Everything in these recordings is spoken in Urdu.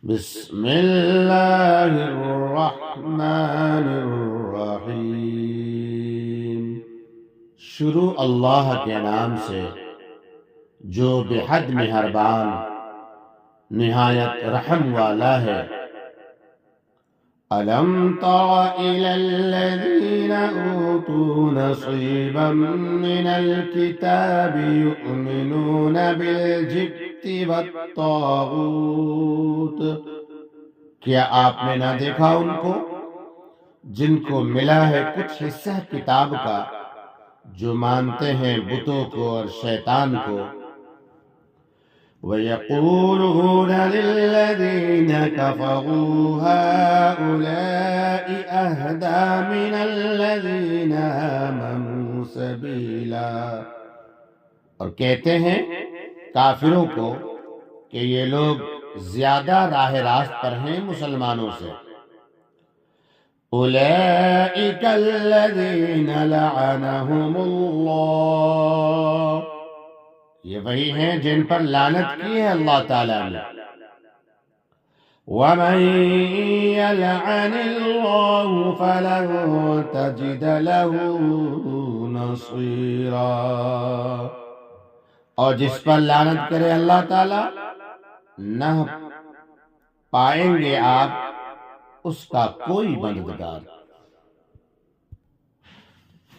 بسم اللہ الرحمن الرحیم۔ شروع اللہ کے نام سے جو بے حد مہربان نہایت رحم والا ہے۔ أَلَمْ تَرَ إِلَى الَّذِينَ أُوتُوا نَصِيبًا مِنَ الْكِتَابِ يُؤْمِنُونَ بِالْجِبْتِ وَالطَّاغُوتِ۔ کیا آپ نے نہ دیکھا ان کو جن کو ملا ہے کچھ حصہ کتاب کا، جو مانتے ہیں بتوں کو اور شیطان کو۔ وَيَقُولُونَ لِلَّذِينَ كَفَرُوا هَؤُلَاءِ أَهْدَىٰ مِنَ الَّذِينَ آمَنُوا سَبِيلًا۔ اور کہتے ہیں کافروں کو کہ یہ لوگ زیادہ راہ راست پر ہیں مسلمانوں سے۔ أُولَئِكَ الَّذِينَ لَعَنَهُمُ اللَّهُ۔ یہ وہی ہیں جن پر لعنت کی ہے اللہ تعالیٰ نے۔ وَمَن يَلْعَنِ اللَّهُ فَلَن تَجِدَ لَهُ نَصِيرًا۔ اور جس پر لعنت کرے اللہ تعالیٰ، نہ پائیں گے آپ اس کا کوئی مددگار۔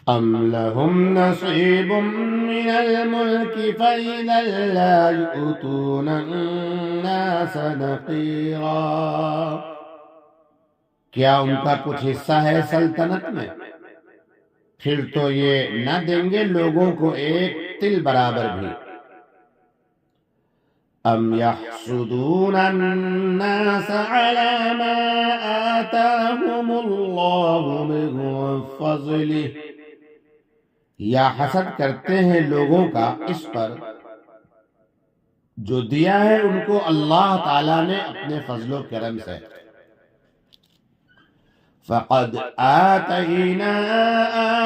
أَمْ لَهُمْ نَصِيبٌ مِّنَ الْمُلْكِ فَإِذًا لَّا يُؤْتُونَ النَّاسَ نَقِيرًا۔ کیا ان کا کچھ حصہ ہے سلطنت میں؟ پھر تو یہ نہ دیں گے لوگوں کو ایک تل برابر بھی۔ أَمْ يَحْسُدُونَ النَّاسَ عَلَىٰ مَا آتَاهُمُ اللَّهُ مِن فَضْلِهِ۔ یا حسد کرتے ہیں لوگوں کا اس پر جو دیا ہے ان کو اللہ تعالیٰ نے اپنے فضل و کرم سے۔ فَقَدْ آتَيْنَا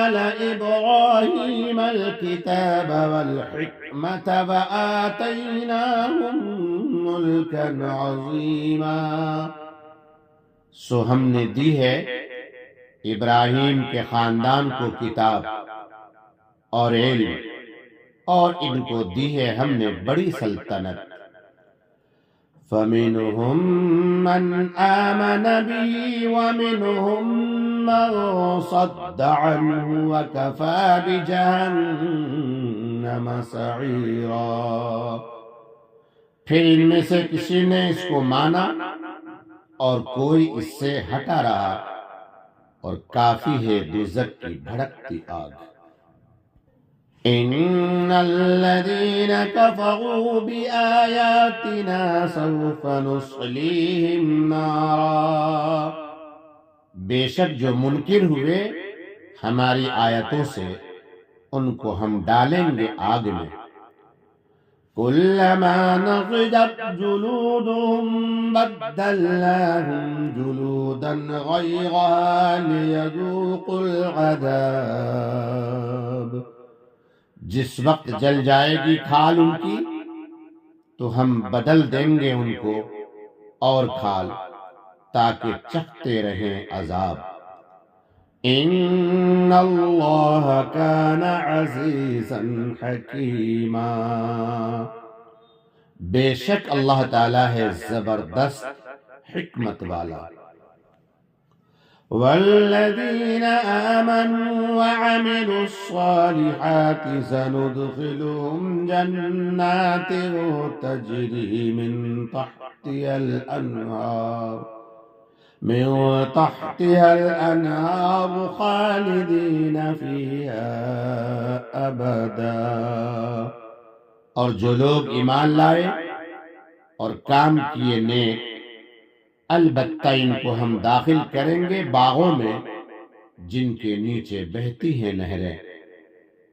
آلَ إِبْرَاهِيمَ الْكِتَابَ وَالْحِكْمَةَ وَآتَيْنَاهُم مُلْكًا عَظِيمًا۔ سو ہم نے دی ہے ابراہیم کے خاندان کو کتاب اور علم، اور ان کو دی ہے ہم نے بڑی سلطنت۔ فَمِنْهُمْ مَنْ آمَنَ بِهِ وَمِنْهُمْ مَنْ صَدَّ عَنْهُ وَكَفَى بِجَهَنَّمَ سَعِيرًا۔ پھر ان میں سے کسی نے اس کو مانا اور کوئی اس سے ہٹا رہا، اور کافی ہے دوزخ کی بھڑکتی آگ۔ إِنَّ الَّذِينَ كَفَرُوا بِآيَاتِنَا سَوْفَ نُصْلِيهِمْ نَارًا۔ بے شک جو منکر ہوئے ہماری آیتوں سے، ان کو ہم ڈالیں گے آگ میں۔ كُلَّمَا نَضِجَتْ جُلُودُهُمْ بَدَّلْنَاهُمْ جُلُودًا غَيْرَهَا لِيَذُوقُوا الْعَذَابَ۔ جس وقت جل جائے گی کھال ان کی تو ہم بدل دیں گے ان کو اور کھال، تاکہ چکھتے رہیں عذاب۔ ان اللہ کان عزیزا حکیما۔ بے شک اللہ تعالیٰ ہے زبردست حکمت والا۔ والذین آمنوا وعملوا الصالحات سندخلهم جنات تجری من تحتها الأنهار خالدین فیہا ابدا۔ اور جو لوگ ایمان لائے اور کام کیے نیک، البتہ ان کو ہم داخل کریں گے باغوں میں جن کے نیچے بہتی ہیں نہریں،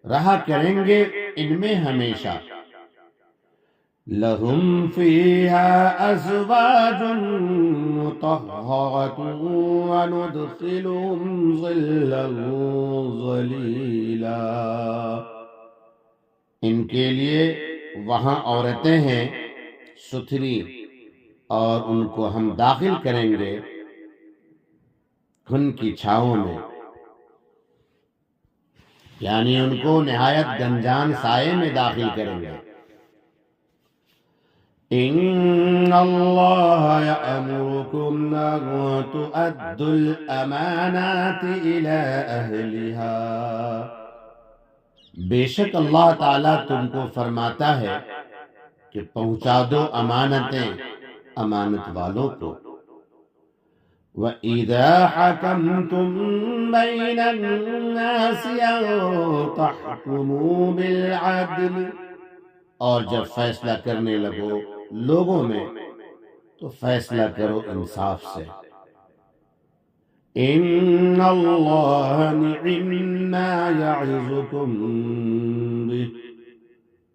رہا کریں گے ان میں ہمیشہ۔ لَهُمْ فِيهَا أَزْوَاجٌ مُطَهَّرَةٌ وَنُدْخِلُهُمْ ظِلًّا ظَلِيلًا۔ ان کے لیے وہاں عورتیں ہیں ستھری، اور ان کو ہم داخل کریں گے ان کی چھاؤں میں، یعنی ان کو نہایت گنجان سائے میں داخل کریں گے۔ ان اللہ یأمرکم ان تؤدوا الامانات الی اہلہا، بے شک اللہ تعالیٰ تم کو فرماتا ہے کہ پہنچا دو امانتیں امانت والوں کو۔ وَإِذَا حَكَمْتُمْ بَيْنَ النَّاسِ أَن تَحْكُمُوا بِالْعَدْلِ، اور جب فیصلہ کرنے لگو لوگوں میں تو فیصلہ کرو انصاف سے۔ ان اللہ نعم ما یعظکم بہ،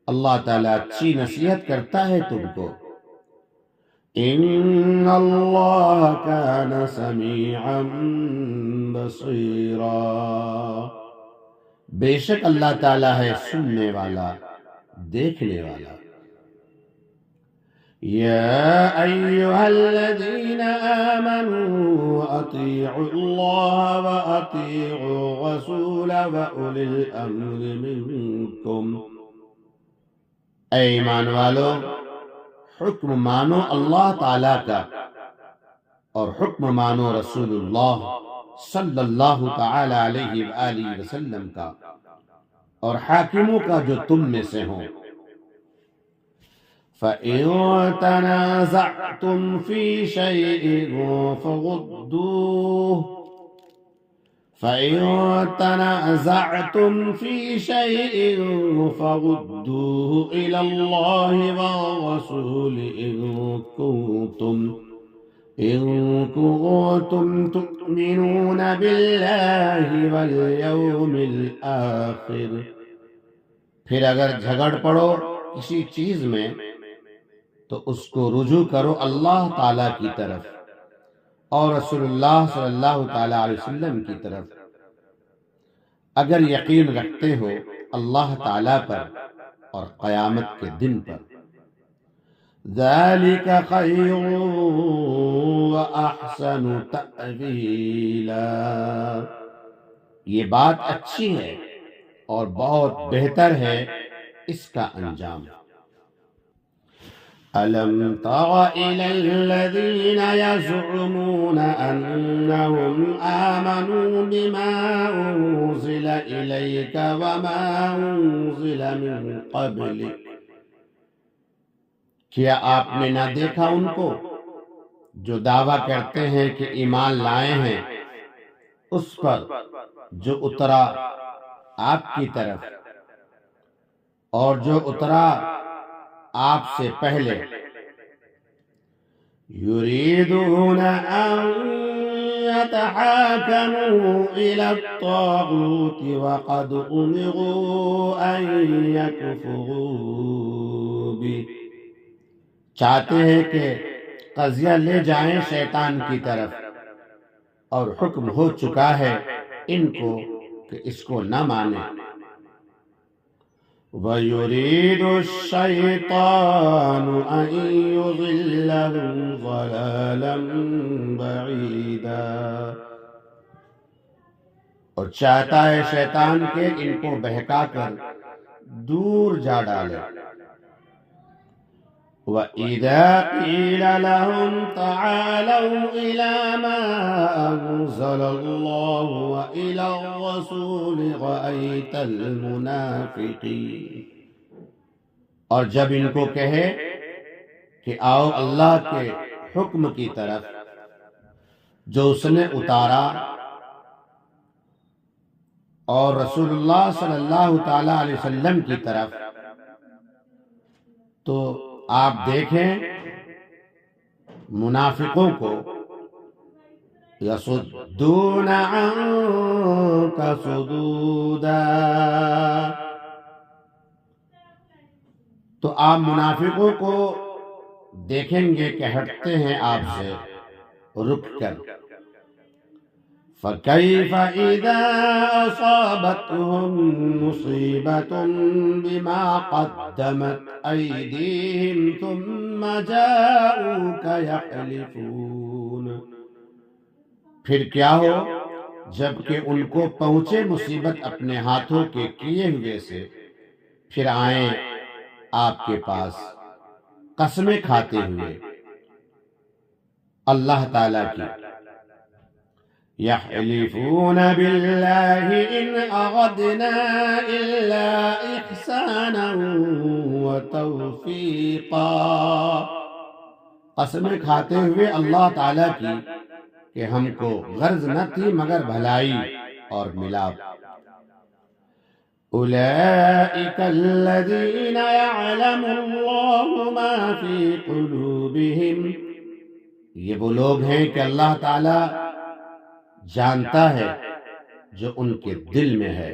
اللہ تعالیٰ اچھی نصیحت کرتا ہے تم کو۔ ان اللہ کان سمیعا بصیرا، بے شک اللہ تعالیٰ ہے سننے والا دیکھنے والا۔ یا ایہا الذین آمنوا اطیعوا اللہ واطیعوا الرسول واولی الامر منکم، اے ایمان والو حکم مانو اللہ تعالیٰ کا اور حکم مانو رسول اللہ صلی اللہ تعالی علیہ وآلہ وسلم کا اور حاکموں کا جو تم میں سے ہوں۔ فَإِن تَنَازَعْتُمْ فِي شَيْءٍ فَرُدُّوهُ إِلَى اللَّهِ وَالرَّسُولِ إِن كُنتُمْ تُؤْمِنُونَ بِاللَّهِ وَالْيَوْمِ الْآخِرِ، پھر اگر جھگڑ پڑو کسی چیز میں تو اس کو رجوع کرو اللہ تعالیٰ کی طرف اور رسول اللہ صلی اللہ تعالیٰ علیہ وسلم کی طرف، اگر یقین رکھتے ہو اللہ تعالیٰ پر اور قیامت کے دن پر۔ ذَلِكَ خَيْرٌ وَأَحْسَنُ تَأْوِيلًا، یہ بات اچھی ہے اور بہت بہتر ہے اس کا انجام۔ أَلَمْ تَرَ إِلَى الَّذِينَ يَزْعُمُونَ أَنَّهُمْ آمَنُوا بِمَا أُنزِلَ إِلَيْكَ وَمَا أُنزِلَ مِن قَبْلِكَ، کیا آپ نے نہ دیکھا ان کو جو دعویٰ کرتے ہیں کہ ایمان لائے ہیں اس پر جو اترا آپ کی طرف اور جو اترا آپ سے پہلے، یریدون ان یتحاکموا الی الطاغوت وقد امروا ان یکفروا بہ، چاہتے ہیں کہ قضیہ لے جائیں شیطان کی طرف اور حکم ہو چکا ہے ان کو کہ اس کو نہ مانیں۔ وَيُرِيدُ الشَّيْطَانُ أَن يُضِلَّهُمْ ضَلَالًا بَعِيدًا، اور چاہتا ہے شیطان کہ ان کو بہکا کر دور جا ڈالے۔ وَإِذَا قِيلَ لَهُمْ تَعَالَوْا إِلَى مَا أَنزَلَ اللَّهُ وَإِلَى الرَّسُولِ رَأَيْتَ الْمُنَافِقِينَ، اور جب ان کو کہے کہ آؤ اللہ کے حکم کی طرف جو اس نے اتارا اور رسول اللہ صلی اللہ تعالی علیہ وسلم کی طرف، تو آپ دیکھیں منافقوں کو یصدون عنک صدودا، تو آپ منافقوں کو دیکھیں گے کہ ہٹتے ہیں آپ سے رک کر۔ فكيف إذا أصابتهم مصيبة بما قدمت أيديهم ثم جاءوك يحلفون، پھر کیا ہو جبکہ ان کو پہنچے مصیبت اپنے ہاتھوں کے کیے ہوئے سے، پھر آئیں آپ کے پاس قسمیں کھاتے ہوئے اللہ تعالیٰ کی، يحلفون بالله إن أردنا إلا إحسانا وتوفيقا، قسمیں کھاتے ہوئے اللہ تعالیٰ کی کہ ہم کو غرض نہ تھی مگر بھلائی اور ملاپ۔ أولئك الذين يعلم الله ما في قلوبهم، یہ وہ لوگ ہیں کہ اللہ تعالیٰ جانتا ہے جو ان کے دل میں ہے۔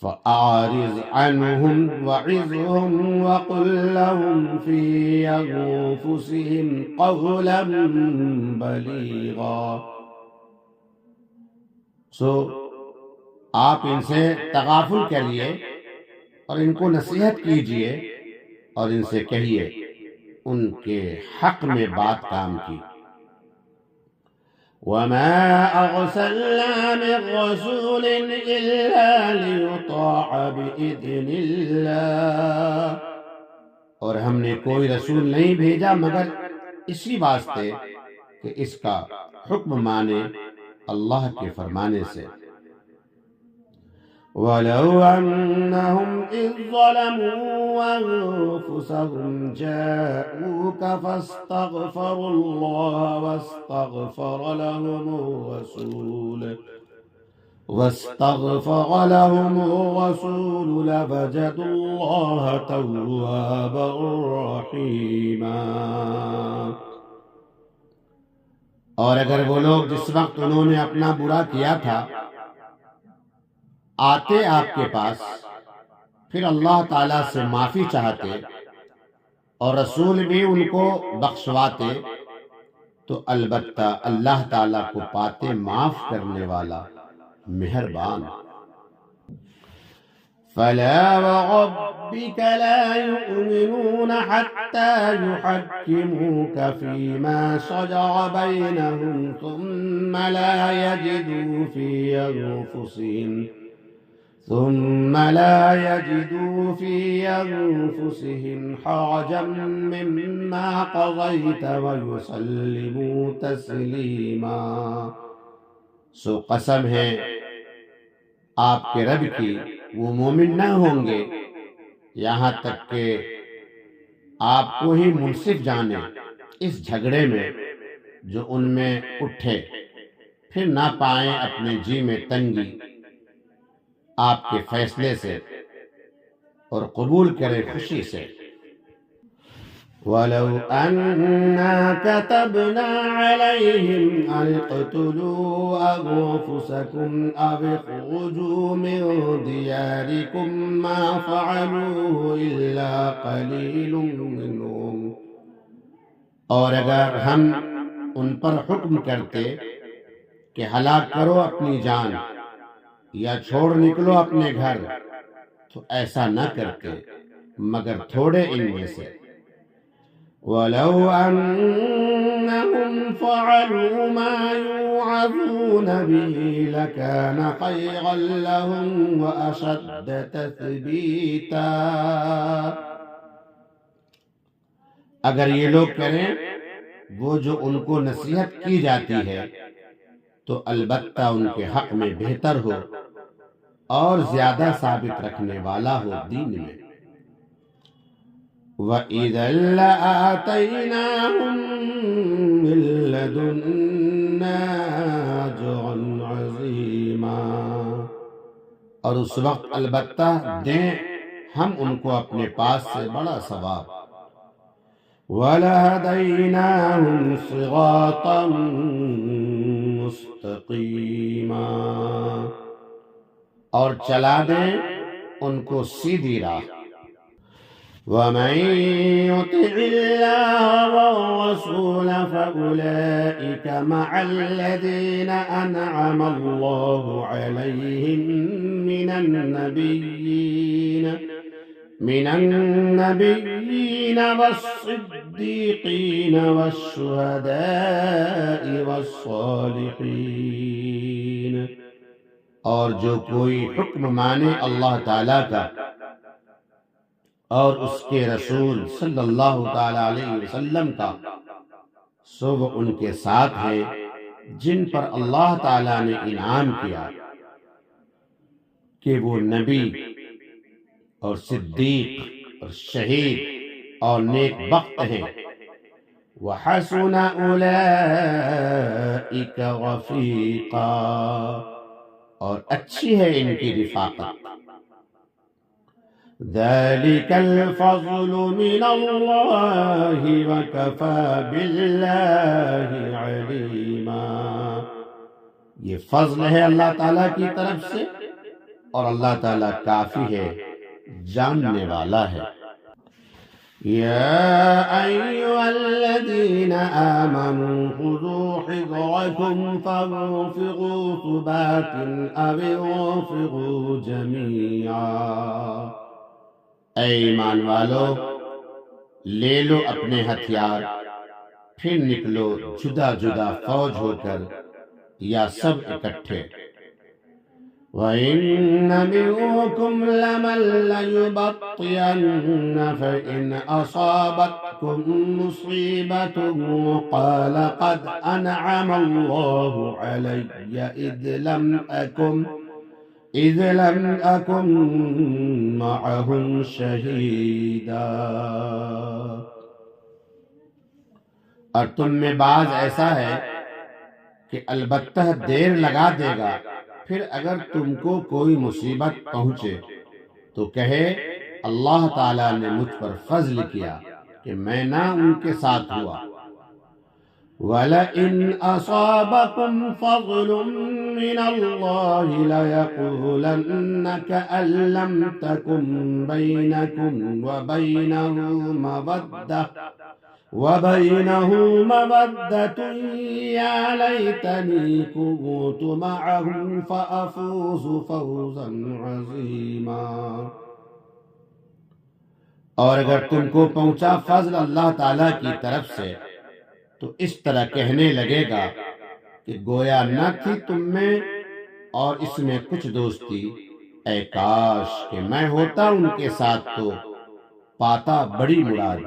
فَأَعْرِضْ عَنْهُمْ وَعِظْهُمْ وَقُلْ لَهُمْ فِي أَنفُسِهِمْ قَوْلًا بَلِيغًا، سو آپ ان سے تغافل کریے اور ان کو نصیحت کیجئے اور ان سے کہیے ان کے حق میں بات کام کی۔ وَمَا أَرْسَلْنَا مِن رَّسُولٍ إِلَّا لِيُطَاعَ بِإِذْنِ اللَّهِ، اور ہم نے کوئی رسول نہیں بھیجا مگر اسی واسطے کہ اس کا حکم مانے اللہ کے فرمانے سے۔ وَلَوْ أَنَّهُمْ إِذ ظَّلَمُوا أَنفُسَهُمْ جَاءُوكَ فَاسْتَغْفَرُوا اللَّهَ واستغفر لهم الرسول لوجدوا الله توابا رحيما، اور اگر وہ لوگ جس وقت انہوں نے اپنا برا کیا تھا آتے آپ کے پاس، پھر اللہ تعالیٰ سے معافی چاہتے اور رسول بھی ان کو بخشواتے، تو البتہ اللہ تعالیٰ کو پاتے معاف کرنے والا مہربان۔ فَلَا وَرَبِّكَ لَا يُؤْمِنُونَ حَتَّى يُحَكِّمُوكَ فِي مَا شَجَرَ بَيْنَهُمْ ثُمَّ لا يجدوا في أنفسهم حرجا مما قضيت ويسلموا تسلیما، سو قسم ہے آپ کے رب کی وہ مومن نہ ہوں گے یہاں تک کہ آپ کو ہی منصف جانے اس جھگڑے میں جو ان میں اٹھے، پھر نہ پائیں اپنے جی میں تنگی آپ کے فیصلے سے اور قبول کرے خوشی سے۔ وَلَوْ أَنَّا كَتَبْنَا عَلَيْهِمْ أَنِ اقْتُلُوا أَنفُسَكُمْ أَوِ اخْرُجُوا مِن دِيَارِكُمْ مَا فَعَلُوهُ إِلَّا قَلِيلٌ مِّنْهُمْ، اور اگر ہم ان پر حکم کرتے کہ ہلاک کرو اپنی جان یا چھوڑ نکلو اپنے گھر، تو ایسا نہ کرتے مگر تھوڑے ان میں سے۔ وَلَوْ أَنَّهُمْ فَعَلُوا مَا يُوعَظُونَ بِهِ لَكَانَ خَيْرًا لَهُمْ وَأَشَدَّ تَثْبِيتًا، اگر یہ لوگ کریں وہ جو ان کو نصیحت کی جاتی ہے تو البتہ ان کے حق میں بہتر ہو اور زیادہ ثابت رکھنے والا ہو دین میں۔ وَإِذًا لَآتَيْنَاهُم مِّن لَّدُنَّا أَجْرًا عَظِيمًا، اور اس وقت البتہ دیں ہم ان کو اپنے پاس سے بڑا ثواب۔ وَلَهَدَيْنَاهُمْ صِرَاطًا مُّسْتَقِيمًا، اور چلا دیں ان کو سیدھی راہ۔ وَمَن يُطِعِ اللَّهَ والرسول فأولئك مع الذين أنعم الله عليهم من النبيين والصديقين والشهداء والصالحين. اور جو کوئی حکم مانے اللہ تعالیٰ کا اور اس کے رسول صلی اللہ تعالی علیہ وسلم کا، سو وہ ان کے ساتھ ہیں جن پر اللہ تعالیٰ نے انعام کیا کہ وہ نبی اور صدیق اور شہید اور نیک بخت ہیں. وَحَسُنَ أُولَئِكَ رَفِيقًا، اور اچھی ہے ان کی رفاقت. ذَلِكَ الْفَضْلُ مِنَ اللَّهِ وَكَفَى بِاللَّهِ عَلِيمًا. یہ فضل ہے اللہ تعالیٰ کی طرف سے، اور اللہ تعالیٰ کافی ہے، جاننے والا ہے. يا أيها الذين آمنوا خذوا حذركم فانفروا ثبات أو انفروا جميعا. اے ایمان والو، لے لو اپنے ہتھیار، پھر نکلو جدا جدا فوج ہو کر یا سب اکٹھے. وَإِنَّ مِنكُمْ لَمَن لَّيُبَطِّئَنَّ فَإِنْ أَصَابَتْكُم مُّصِيبَةٌ قَالَ قَدْ أَنْعَمَ اللَّهُ عَلَيَّ إِذْ لَمْ أَكُن مَّعَهُمْ شَهِيدًا. اور تم میں بعض ایسا ہے کہ البتہ دیر لگا دے گا، پھر اگر تم کو کوئی مصیبت پہنچے تو کہے اللہ تعالیٰ نے مجھ پر فضل کیا کہ میں نہ ان کے ساتھ ہوا. وَلَئِنْ أَصَابَكُمْ فَضْلٌ مِّنَ اللَّهِ لَيَقُولَنَّ كَأَن لَّمْ تَكُن بَيْنَكُمْ وَبَيْنَهُ مَوَدَّةٌ يَا لَيْتَنِي كُنتُ مَعَهُمْ فَأَفُوزَ فَوْزًا عَظِيمًا. اور اگر تم کو پہنچا فضل اللہ تعالیٰ کی طرف سے تو اس طرح کہنے لگے گا کہ گویا نہ تھی تم میں اور اس میں کچھ دوستی، اے کاش کہ میں ہوتا ان کے ساتھ تو پاتا بڑی مراد.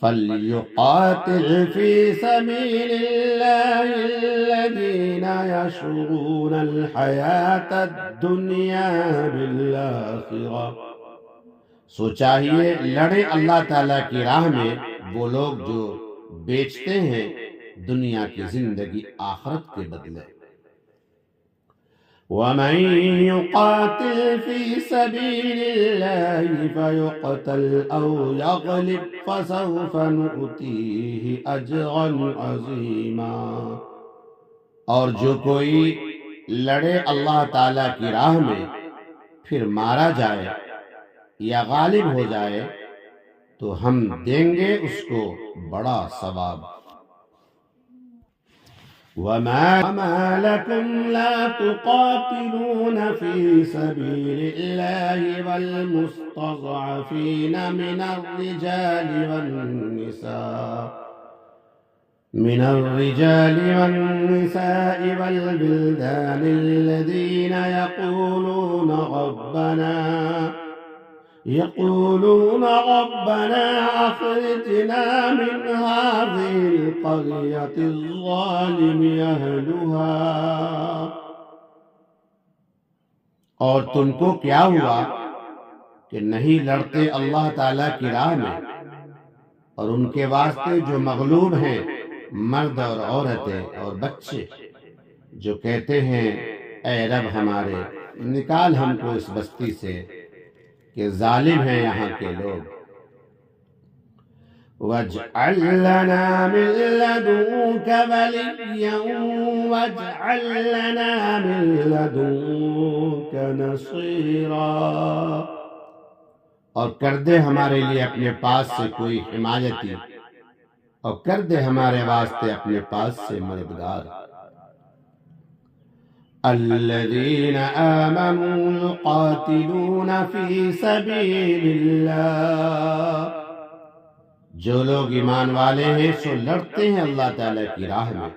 فَلْيُقَاتِلْ فِي سَبِيلِ اللَّهِ الَّذِينَ يَشْرُونَ الْحَيَاةَ الدُّنْيَا بِالْآخِرَةِ. سو چاہیے لڑے اللہ تعالیٰ کی راہ میں وہ لوگ جو بیچتے ہیں دنیا کی زندگی آخرت کے بدلے. وَمَن يُقَاتِلْ فِي سَبِيلِ اللَّهِ فَيُقْتَلْ أَوْ يَغْلِبْ فَسَوْفَ نُؤْتِيهِ أَجْرًا عَظِيمًا. اور جو کوئی لڑے اللہ تعالیٰ کی راہ میں پھر مارا جائے یا غالب ہو جائے تو ہم دیں گے اس کو بڑا ثواب. وَمَا لَكُمْ لَا تُقَاتِلُونَ فِي سَبِيلِ اللَّهِ وَالْمُسْتَضْعَفِينَ مِنَ الرِّجَالِ وَالنِّسَاءِ وَالْوِلْدَانِ الَّذِينَ يقولون ربنا أخرجنا من هذه القرية الظالم أهلها. اور تم کو کیا ہوا کہ نہیں لڑتے اللہ تعالیٰ کی راہ میں اور ان کے واسطے جو مغلوب ہیں مرد اور عورتیں اور بچے، جو کہتے ہیں اے رب ہمارے نکال ہم کو اس بستی سے کہ ظالم ہیں یہاں کے لوگ. وَاجْعَل لَّنَا مِن لَّدُنكَ وَلِيًّا وَاجْعَل لَّنَا مِن لَّدُنكَ نَصِيرًا. اور کر دے ہمارے لیے اپنے پاس سے کوئی حمایتی اور کر دے ہمارے واسطے اپنے پاس سے مددگار۔ الذین آمنوا یقاتلون فی سبیل اللہ، جو لوگ ایمان والے ہیں سو لڑتے ہیں اللہ تعالیٰ کی راہ میں۔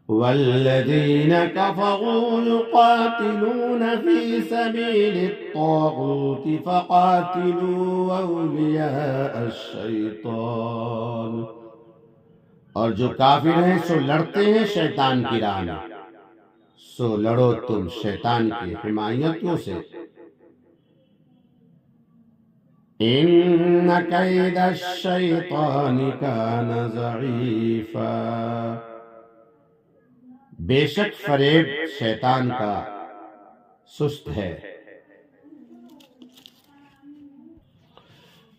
والذین کفروا یقاتلون فی سبیل الطاغوت فقاتلوا اولیاء الشیطان، اور جو کافر ہیں سو لڑتے ہیں شیطان کی راہ میں، سو لڑو تم شیطان کی حمایتوں سے۔ ان کید الشیطان کان ضعیفا، بے شک فریب شیطان کا سست ہے۔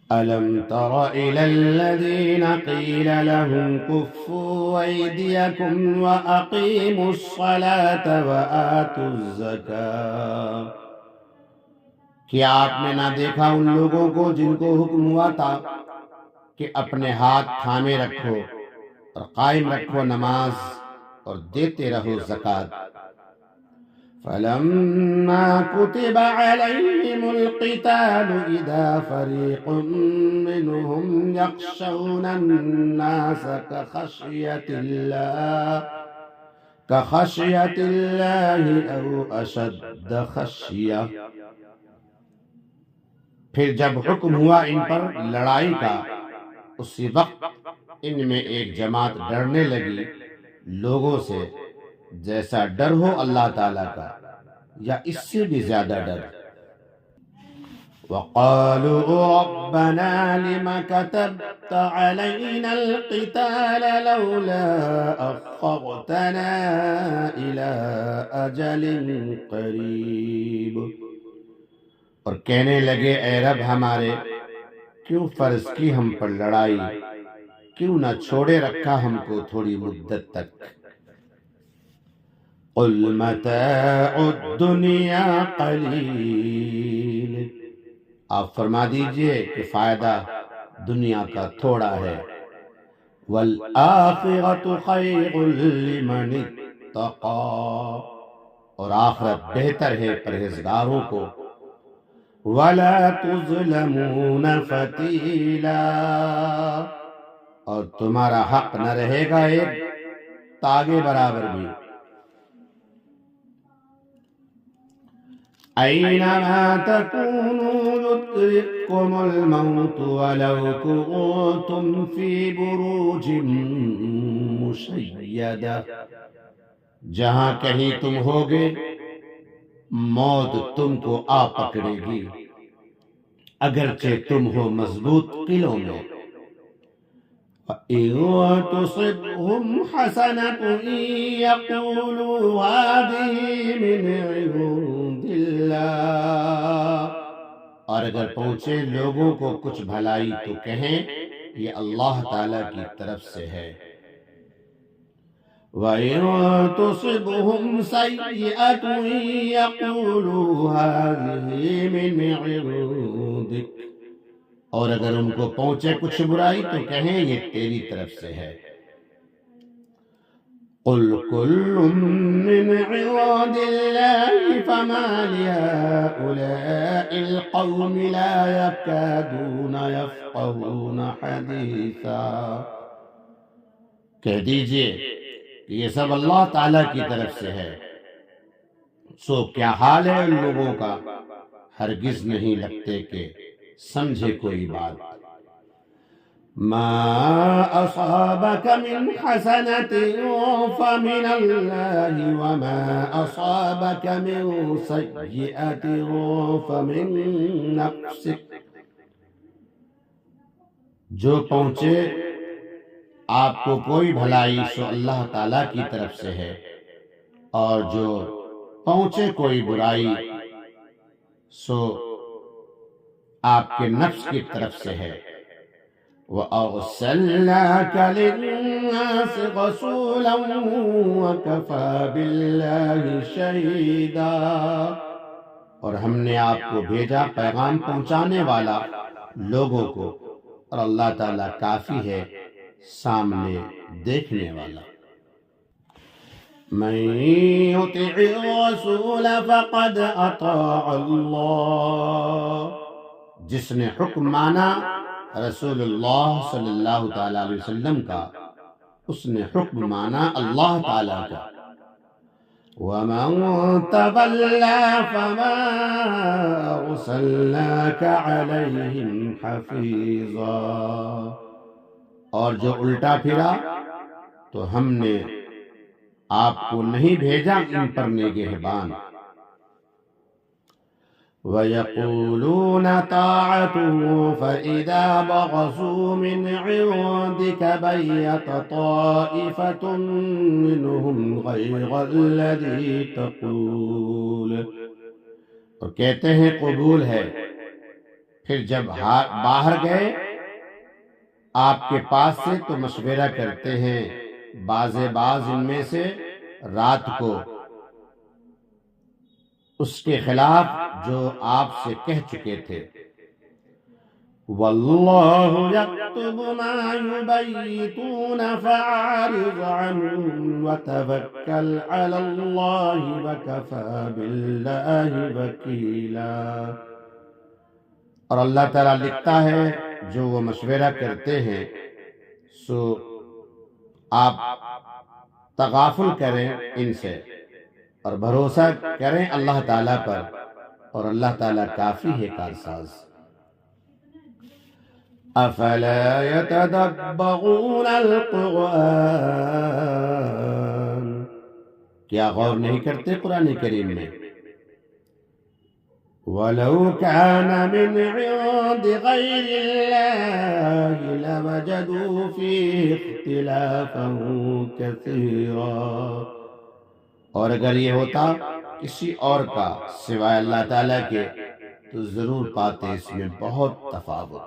أَلَمْ تَرَ إِلَى الَّذِينَ قِيلَ لَهُمْ كُفُّوا أَيْدِيَكُمْ وَأَقِيمُوا الصَّلَاةَ وَآتُوا الزَّكَاةَ، کیا آپ نے نہ دیکھا ان لوگوں کو جن کو حکم ہوا تھا کہ اپنے ہاتھ تھامے رکھو اور قائم رکھو نماز اور دیتے رہو زکوٰۃ۔ فَلَمَّا كُتِبَ عَلَيْهِمُ الْقِتَالُ إِذَا فَرِيقٌ مِّنْهُمْ يَخْشَوْنَ النَّاسَ كَخَشْيَةِ اللَّهِ أَوْ أَشَدَّ خَشْيَةً، پھر جب حکم ہوا ان پر لڑائی کا، اسی وقت ان میں ایک جماعت ڈرنے لگی لوگوں سے جیسا ڈر ہو اللہ تعالیٰ کا یا اس سے بھی زیادہ ڈر۔ وَقَالُوا رَبَّنَا لِمَ كَتَبْتَ عَلَيْنَا الْقِتَالَ لَوْلَا أَخَّرْتَنَا إِلَىٰ أَجَلٍ قَرِيبٍ، اور کہنے لگے اے رب ہمارے، کیوں فرض کی ہم پر لڑائی، کیوں نہ چھوڑے رکھا ہم کو تھوڑی مدت تک۔ قُلْ مَتَاعُ الدُّنْيَا قَلِيلٌ، آپ فرما دیجئے کہ فائدہ دنیا کا تھوڑا ہے۔ وَالْآخِرَةُ خَيْرٌ لِّمَنِ اتَّقَىٰ، اور آخرت بہتر ہے پرہیزگاروں کو۔ وَلَا تُظْلَمُونَ فَتِيلًا، اور تمہارا حق نہ رہے گا ایک تاگے برابر بھی۔ أَيْنَمَا تَكُونُوا يُدْرِككُّمُ الْمَوْتُ وَلَوْ كُنتُمْ فِي بُرُوجٍ مُّشَيَّدَةٍ، جہاں کہیں تم ہوگے موت تم کو آ پکڑے گی، اگرچہ تم ہو مضبوط قلعوں میں۔ وَإِن تُصِبْهُمْ حَسَنَةٌ يَقُولُوا هَٰذِهِ مِنْ عِندِ اللَّهِ، اور اگر پہنچے لوگوں کو کچھ بھلائی تو کہیں یہ اللہ تعالیٰ کی طرف سے ہے۔ وَإِن تُصِبْهُمْ سَيِّئَةٌ يَقُولُوا هَٰذِهِ مِنْ عِندِكَ، اور اگر ان کو پہنچے کچھ برائی تو کہیں یہ تیری طرف سے ہے۔ قُلْ كُلٌّ مِّنْ عِندِ اللَّهِ فَمَا لِهَٰؤُلَاءِ الْقَوْمِ لَا يَكَادُونَ يَفْقَهُونَ حَدِيثًا، کہہ دیجئے کہ یہ سب اللہ تعالیٰ کی طرف سے ہے، سو کیا حال ہے ان لوگوں کا، ہرگز نہیں لگتے کہ سمجھے کوئی بات۔ ما أصابك من حسنة فمن الله وما أصابك من سيئة فمن نفسك، جو پہنچے آپ کو کوئی بھلائی سو اللہ تعالیٰ کی طرف سے ہے، اور جو پہنچے کوئی برائی سو آپ کے نفس کی طرف سے ہے۔ وَأَرْسَلْنَاكَ لِلنَّاسِ رَسُولًا وَكَفَىٰ بِاللَّهِ شَهِيدًا، اور ہم نے آپ کو بھیجا پیغام پہنچانے والا لوگوں کو، اور اللہ تعالیٰ کافی ہے سامنے دیکھنے والا۔ من يطع الرسول فقد اطاع اللہ، جس نے حکم مانا رسول اللہ صلی اللہ تعالی علیہ وسلم کا، اس نے حکم مانا اللہ تعالیٰ کا۔ وَمَن تَوَلَّىٰ فَمَا أَرْسَلْنَاكَ عَلَيْهِمْ حَفِيظًا، اور جو الٹا پھرا تو ہم نے آپ کو نہیں بھیجا ان پر نگہبان۔ وَيَقُولُونَ طَاعَةٌ فَإِذَا بَرَزُوا مِنْ عِندِكَ بَيَّتَ طَائِفَةٌ مِّنْهُمْ غَيْرَ الَّذِي تَقُولُ، اور کہتے ہیں قبول ہے، پھر جب باہر گئے آپ کے پاس سے تو مشورہ کرتے ہیں بعض ان میں سے رات کو اس کے خلاف جو آپ سے کہہ چکے تھے۔ واللہ یکتب ما یبیتون فاعرض عنہم وتوکل علی اللہ وکفی باللہ وکیلا، اور اللہ تعالیٰ لکھتا ہے جو وہ مشورہ کرتے ہیں، سو آپ تغافل کریں ان سے اور بھروسہ کریں اللہ تعالیٰ پر، اور اللہ تعالیٰ کافی ہے کارساز۔ افلا يتدبرون القرآن، کیا غور نہیں کرتے قرآن کریم میں؟ وَلَوْ كَانَ مِنْ عِنْدِ غَيْرِ اللَّهِ لَوَجَدُوا فِيهِ اخْتِلَافًا كَثِيرًا، اور اگر یہ ہوتا کسی اور کا سوائے اللہ تعالیٰ کے تو ضرور پاتے اس میں بہت تفاوت۔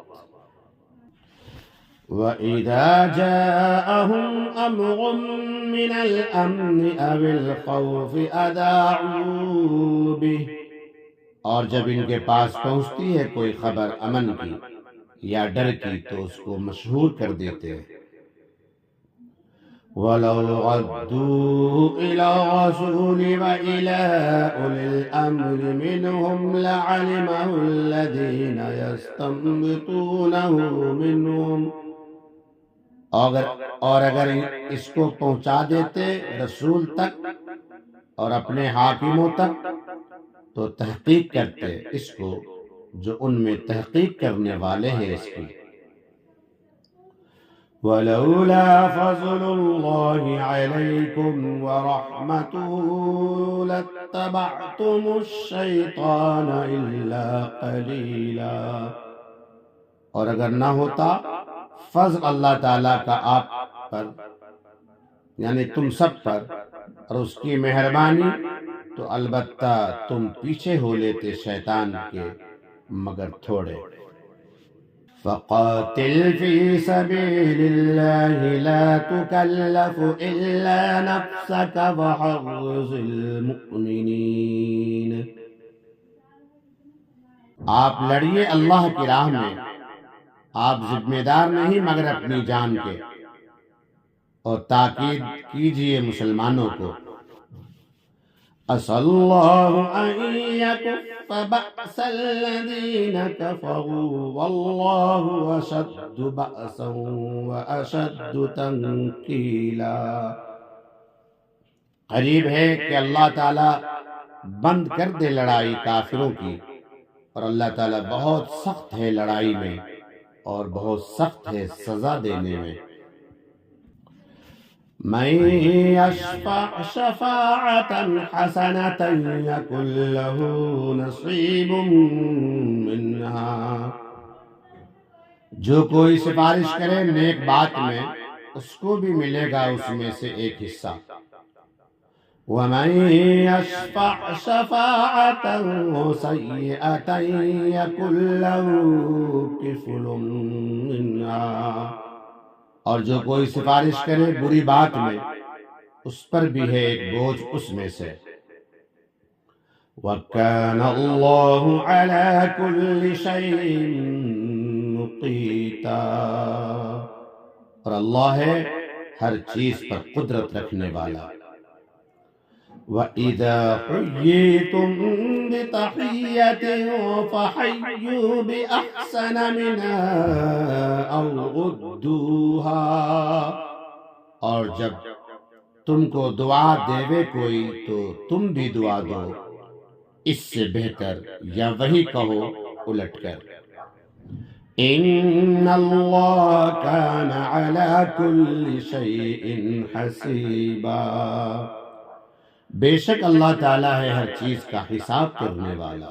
وَإِذَا جَاءَهُمْ أَمْرٌ مِّنَ الْأَمْنِ أَوِ الْخَوْفِ أَذَاعُوا بِهِ، اور جب ان کے پاس پہنچتی ہے کوئی خبر امن کی یا ڈر کی تو اس کو مشہور کر دیتے ہیں۔ وَلَوْ رَدُّوهُ إِلَى الرَّسُولِ وَإِلَى أُولِي الْأَمْرِ مِنْهُمْ لَعَلِمَهُ الَّذِينَ يَسْتَنبِطُونَهُ مِنْهُمْ، اور اگر اس کو پہنچا دیتے رسول تک اور اپنے حاکموں تک تو تحقیق کرتے اس کو جو ان میں تحقیق کرنے والے ہیں اس کی۔ وَلَوْلَا فَضْلُ اللَّهِ عَلَيْكُمْ وَرَحْمَتُهُ لَاتَّبَعْتُمُ الشَّيْطَانَ إِلَّا قَلِيلًا، اور اگر نہ ہوتا فضل اللہ تعالیٰ کا آپ پر یعنی تم سب پر اور اس کی مہربانی، تو البتہ تم پیچھے ہو لیتے شیطان کے مگر تھوڑے۔ فَقَاتِلْ فِي سَبِيلِ اللَّهِ لَا تُكَلَّفُ إِلَّا نَفْسَكَ وَحَرِّضِ الْمُؤْمِنِينَ، آپ لڑیے اللہ کی راہ میں، آپ ذمہ دار نہیں مگر اپنی جان کے، اور تاکید کیجئے مسلمانوں کو۔ عَسَى اللَّهُ أَن يَكُفَّ بَأْسَ الَّذِينَ كَفَرُوا وَاللَّهُ أَشَدُّ بَأْسًا وَأَشَدُّ تَنكِيلًا، قریب ہے کہ اللہ تعالیٰ بند کر دے لڑائی کافروں کی، اور اللہ تعالیٰ بہت سخت ہے لڑائی میں اور بہت سخت ہے سزا دینے میں۔ مَن يَشْفَعْ شَفَاعَةً حَسَنَةً يَكُن لَّهُ نَصِيبٌ مِّنْهَا، جو کوئی سفارش کرے نیک بات میں اس کو بھی ملے گا اس میں سے ایک حصہ۔ وَمَن يَشْفَعْ شَفَاعَةً سَيِّئَةً يَكُن لَّهُ كِفْلٌ مِّنْهَا، اور جو کوئی سفارش کرے بری بات میں اس پر بھی ہے ایک بوجھ اس میں سے۔ وَكَانَ اللَّهُ عَلَى كُلِّ شَيْءٍ مقیتا، اور اللہ ہے ہر چیز پر قدرت رکھنے والا۔ وَإِذَا حُيِّيتُم بِتَحِيَّةٍ فَحَيُّوا بِأَحْسَنَ مِنْهَا أَوْ رُدُّوهَا، اور جب تم کو دعا دیوے کوئی تو تم بھی دعا دو اس سے بہتر، یا وہی کہو الٹ کر۔ ان اللہ کان علی کل شیء حسیبا، بے شک اللہ تعالیٰ ہے ہر چیز کا حساب کرنے والا۔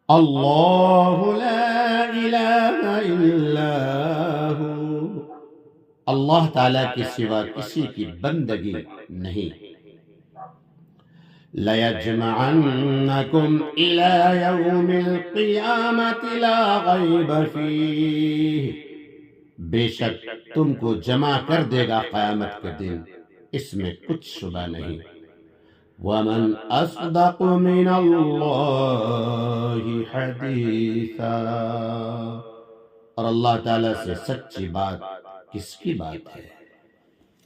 اللہ لا الہ الا ہو، اللہ تعالیٰ کے سوا کسی کی بندگی نہیں۔ لَيَجْمَعَنَّكُمْ إِلَى يَوْمِ الْقِيَامَةِ لَا غَيْبَ فِيهِ، بے شک تم کو جمع کر دے گا قیامت کے دن، اس میں کچھ شبہ نہیں۔ وَمَنْ أَصْدَقُ مِنَ اللَّهِ حَدِيثًا، اور اللہ تعالیٰ سے سچی بات کس کی بات ہے؟